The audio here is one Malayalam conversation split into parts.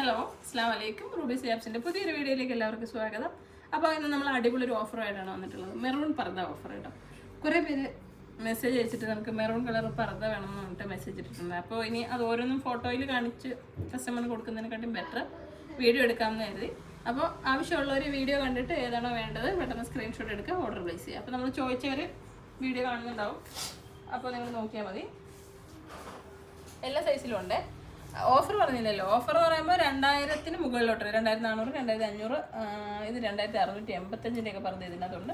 ഹലോ അസ്സലാമു അലൈക്കും. റൂബി സിയാബ്സിൻ്റെ പുതിയൊരു വീഡിയോയിലേക്ക് എല്ലാവർക്കും സ്വാഗതം. അപ്പോൾ ഇന്ന് നമ്മൾ അടിപൊളി ഒരു ഓഫറുമായിട്ടാണ് വന്നിട്ടുള്ളത്. മെറൂൺ പർദ്ദ ഓഫർ കേട്ടോ. കുറേ പേര് മെസ്സേജ് അയച്ചിട്ട് നമുക്ക് മെറൂൺ കളർ പർദ്ദ വേണമെന്ന് പറഞ്ഞിട്ട് മെസ്സേജ് ഇട്ടിട്ടുണ്ട്. അപ്പോൾ ഇനി അത് ഓരോന്നും ഫോട്ടോയിൽ കാണിച്ച് കസ്റ്റമറിന് കൊടുക്കുന്നതിനെക്കാട്ടും ബെറ്റർ വീഡിയോ എടുക്കാമെന്ന് കരുതി. അപ്പോൾ ആവശ്യമുള്ളവർ വീഡിയോ കണ്ടിട്ട് ഏതാണോ വേണ്ടത് പെട്ടെന്ന് സ്ക്രീൻഷോട്ട് എടുക്കുക, ഓർഡർ പ്ലേസ് ചെയ്യുക. അപ്പോൾ നമ്മൾ ചോദിച്ചവർ വീഡിയോ കാണുന്നുണ്ടാവും, അപ്പോൾ നിങ്ങൾ നോക്കിയാൽ മതി. എല്ലാ സൈസിലും ഉണ്ട്. ഓഫർ പറഞ്ഞില്ലല്ലോ. ഓഫർ എന്ന് പറയുമ്പോൾ 2000-ന് മുകളിലോട്ട് 2400, 2500, ഇത് 2685 പറഞ്ഞത് ഇതിനകത്തുണ്ട്.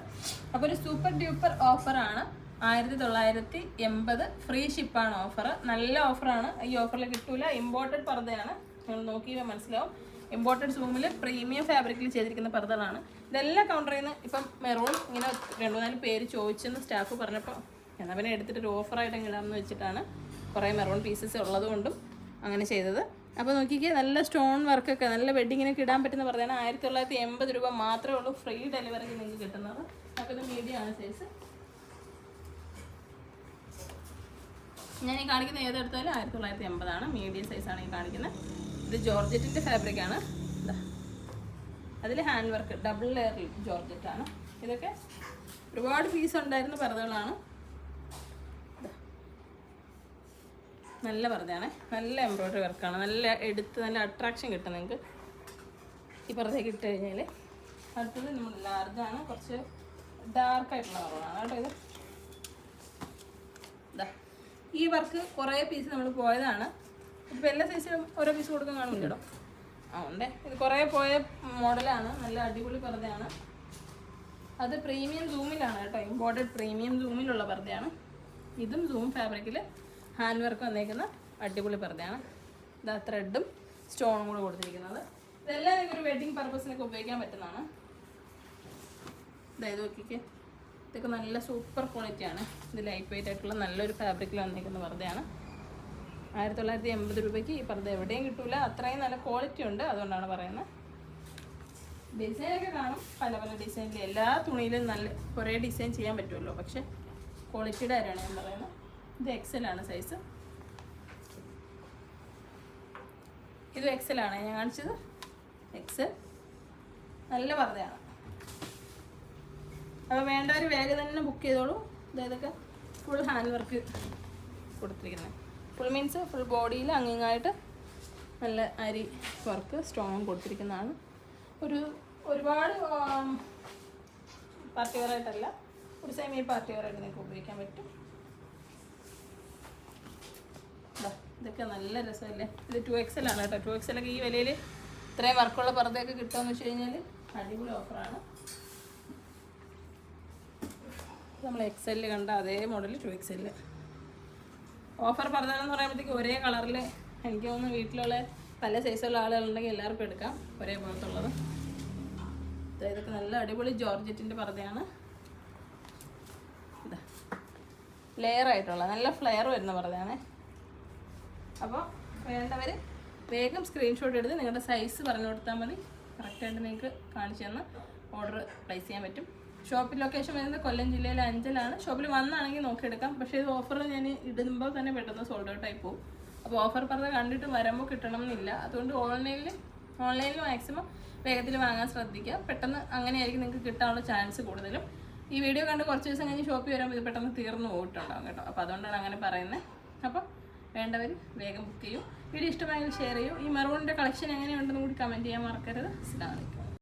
അപ്പോൾ ഒരു സൂപ്പർ ഡ്യൂപ്പർ ഓഫറാണ്. 1980 ഫ്രീ ഷിപ്പാണ് ഓഫർ. നല്ല ഓഫറാണ്. ഈ ഓഫറിൽ കിട്ടൂല. ഇമ്പോർട്ടഡ് പർദ്ദയാണ്, നിങ്ങൾ നോക്കിയാൽ മനസ്സിലാവും. ഇമ്പോർട്ടഡ് സൂമിൽ പ്രീമിയം ഫാബ്രിക്കിൽ ചെയ്തിരിക്കുന്ന പർദ്ദകളാണ്. ഇതെല്ലാം കൗണ്ടറിൽ നിന്ന് ഇപ്പം മെറൂൺ ഇങ്ങനെ 2-4 പേര് ചോദിച്ചെന്ന് സ്റ്റാഫ് പറഞ്ഞപ്പോൾ എന്നാൽ പിന്നെ എടുത്തിട്ടൊരു ഓഫറായിട്ട് ഇടാമെന്ന് വെച്ചിട്ടാണ്. കുറേ മെറൂൺ പീസസ് ഉള്ളതുകൊണ്ടും അങ്ങനെ ചെയ്തത്. അപ്പോൾ നോക്കിക്കേ, നല്ല സ്റ്റോൺ വർക്കൊക്കെ നല്ല വെഡിങ്ങിനൊക്കെ ഇടാൻ പറ്റുന്ന പറഞ്ഞാൽ 1980 രൂപ മാത്രമേ ഉള്ളൂ. ഫ്രീ ഡെലിവറിക്ക് നിങ്ങൾക്ക് കിട്ടുന്നത്. അപ്പോൾ ഇത് മീഡിയം ആണ് സൈസ്. ഞാൻ ഈ കാണിക്കുന്ന ഏതെടുത്താലും 1980 മീഡിയം സൈസാണ് ഈ കാണിക്കുന്നത്. ഇത് ജോർജറ്റിൻ്റെ ഫാബ്രിക്കാണ്. അതിൽ ഹാൻഡ് വർക്ക് ഡബിൾ ലെയർ ജോർജറ്റാണ്. ഇതൊക്കെ ഒരുപാട് പീസ് ഉണ്ടായിരുന്ന പർദ്ദകളാണ്. നല്ല പർദ്ദയാണ്, നല്ല എംബ്രോയ്ഡറി വർക്കാണ്, നല്ല എടുത്ത് നല്ല അട്രാക്ഷൻ കിട്ടും നിങ്ങൾക്ക് ഈ പർദ്ദയൊക്കെ ഇട്ട് കഴിഞ്ഞാൽ. അടുത്തത് നമ്മൾ ലാർജാണ്, കുറച്ച് ഡാർക്കായിട്ടുള്ള കളറാണ് കേട്ടോ. ഇതാ ഈ വർക്ക് കുറേ പീസ് നമ്മൾ പോയതാണ്. ഇപ്പോൾ എല്ലാ സൈസിലും ഓരോ പീസ് കൊടുക്കാൻ കാണുമല്ലോ. ഉണ്ട്. ഇത് കുറേ പോയ മോഡലാണ്. നല്ല അടിപൊളി പർദ്ദയാണ്. അത് പ്രീമിയം സൂമിലാണ് കേട്ടോ. ഇമ്പോർട്ടഡ് പ്രീമിയം സൂമിലുള്ള പർദ്ദയാണ്. ഇതും സൂം ഫാബ്രിക്കിൽ ഹാൻഡ് വർക്ക് വന്നേക്കുന്ന അടിപൊളി പർദ്ദയാണ്. ഇതാ ത്രെഡും സ്റ്റോണും കൂടെ കൊടുത്തിരിക്കുന്നത്. ഇതെല്ലാം ഒരു വെഡിങ് പർപ്പസിനൊക്കെ ഉപയോഗിക്കാൻ പറ്റുന്നതാണ്. ഇതായത് നോക്കിക്കേ, ഇതൊക്കെ നല്ല സൂപ്പർ ക്വാളിറ്റിയാണ്. ഇത് ലൈറ്റ് വെയിറ്റ് ആയിട്ടുള്ള നല്ലൊരു ഫാബ്രിക്കിൽ വന്നേക്കുന്ന പർദ്ദയാണ്. 1980 രൂപയ്ക്ക് ഈ പർദ്ദ എവിടെയും കിട്ടൂല. അത്രയും നല്ല ക്വാളിറ്റി ഉണ്ട്, അതുകൊണ്ടാണ് പറയുന്നത്. ഡിസൈനൊക്കെ കാണും, പല പല ഡിസൈനിൽ. എല്ലാ തുണിയിലും നല്ല കുറേ ഡിസൈൻ ചെയ്യാൻ പറ്റുമല്ലോ, പക്ഷേ ക്വാളിറ്റിയുടെ കാര്യമാണ് ഞാൻ പറയുന്നത്. ഇത് എക്സലാണ് സൈസ്. ഇത് എക്സലാണ് ഞാൻ കാണിച്ചത്. എക്സൽ നല്ല പർദ്ദയാണ്. അപ്പോൾ വേണ്ടവർ വേഗം തന്നെ ബുക്ക് ചെയ്തോളൂ. ഇതൊക്കെ ഫുൾ ഹാൻഡ് വർക്ക് കൊടുത്തിരിക്കുന്നത്. ഫുൾ മീൻസ് ഫുൾ ബോഡിയിൽ അങ്ങിങ്ങായിട്ട് നല്ല അരി വർക്ക് സ്റ്റോൺ കൊടുത്തിരിക്കുന്നതാണ്. ഒരുപാട് പാർട്ടി വെയറായിട്ടല്ല, ഒരു സെമി പാർട്ടി വെയറായിട്ട് നിങ്ങൾക്ക് ഉപയോഗിക്കാൻ പറ്റും. ഇതൊക്കെ നല്ല രസമല്ലേ. ഇത് 2XL ആണ് കേട്ടോ. 2XL ഒക്കെ ഈ വിലയിൽ ഇത്രയും വർക്കുള്ള പർദ്ദയൊക്കെ കിട്ടുമെന്ന് വെച്ച് കഴിഞ്ഞാൽ അടിപൊളി ഓഫറാണ്. നമ്മൾ XL കണ്ട അതേ മോഡൽ 2XL ഓഫർ പർദ്ദകളെന്ന് പറയുമ്പോഴത്തേക്ക് ഒരേ കളറിൽ എനിക്ക് തോന്നുന്നു വീട്ടിലുള്ള പല സൈസുള്ള ആളുകളുണ്ടെങ്കിൽ എല്ലാവർക്കും എടുക്കാം, ഒരേ പോലത്തുള്ളത്. ഇതൊക്കെ നല്ല അടിപൊളി ജോർജറ്റിൻ്റെ പർദ്ദയാണ്. ഇതാ ലെയർ ആയിട്ടുള്ള നല്ല ഫ്ലെയർ വരുന്ന പർദ്ദയാണ്. അപ്പോൾ വേണ്ടവർ വേഗം സ്ക്രീൻഷോട്ട് എടുത്ത് നിങ്ങളുടെ സൈസ് പറഞ്ഞു കൊടുത്താൽ മതി. കറക്റ്റായിട്ട് നിങ്ങൾക്ക് കാണിച്ചു തന്ന് ഓർഡർ പ്ലേസ് ചെയ്യാൻ പറ്റും. ഷോപ്പിൽ ലൊക്കേഷൻ വരുന്നത് കൊല്ലം ജില്ലയിലെ അഞ്ചലാണ്. ഷോപ്പിൽ വന്നാണെങ്കിൽ നോക്കിയെടുക്കാം. പക്ഷേ ഇത് ഓഫർ ഞാൻ ഇടുമ്പോൾ തന്നെ പെട്ടെന്ന് സോൾഡ് ഔട്ട് ആയി പോകും. അപ്പോൾ ഓഫർ പർദ്ദ കണ്ടിട്ട് വരുമ്പോൾ കിട്ടണം എന്നില്ല. അതുകൊണ്ട് ഓൺലൈനിൽ മാക്സിമം വേഗത്തിൽ വാങ്ങാൻ ശ്രദ്ധിക്കുക. പെട്ടെന്ന് അങ്ങനെയായിരിക്കും നിങ്ങൾക്ക് കിട്ടാനുള്ള ചാൻസ് കൂടുതലും. ഈ വീഡിയോ കണ്ട് കുറച്ച് ദിവസം കഴിഞ്ഞ് ഷോപ്പിൽ വരുമ്പോൾ ഇത് പെട്ടെന്ന് തീർന്നു പോയിട്ടുണ്ടാകും കേട്ടോ. അപ്പോൾ അതുകൊണ്ടാണ് അങ്ങനെ പറയുന്നത്. അപ്പോൾ വേണ്ടവർ വേഗം ബുക്ക് ചെയ്യും. വീഡിയോ ഇഷ്ടമായെങ്കിൽ ഷെയർ ചെയ്യും. ഈ മെറൂണിൻ്റെ കളക്ഷൻ എങ്ങനെയുണ്ടെന്ന് കൂടി കമൻറ്റ് ചെയ്യാൻ മറക്കരുത്. അസ്സലാമു അലൈക്കും.